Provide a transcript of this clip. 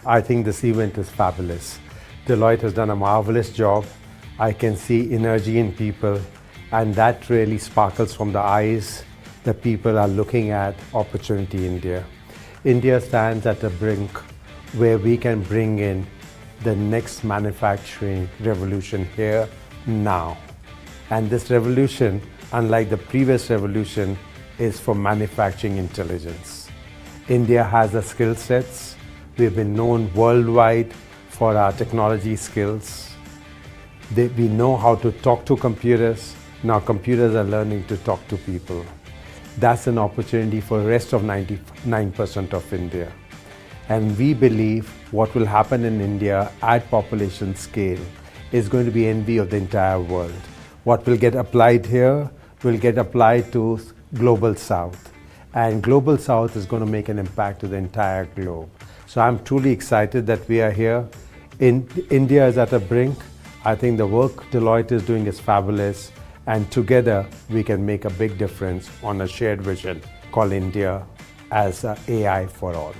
I think this event is fabulous. Deloitte has done a marvelous job. I can see energy in people, and that really sparkles from the eyes. The people are looking at opportunity in India. India stands at a brink where we can bring in the next manufacturing revolution here now. And this revolution, unlike the previous revolution, is for manufacturing intelligence. India has the skill sets. We've been known worldwide for our technology skills. We know how to talk to computers. Now computers are learning to talk to people. That's an opportunity for the rest of 99% of India. And we believe what will happen in India at population scale is going to be envy of the entire world. What will get applied here will get applied to Global South. And Global South is going to make an impact to the entire globe. So I'm truly excited that we are here. India is at a brink. I think the work Deloitte is doing is fabulous. And together we can make a big difference on a shared vision called India as AI for all.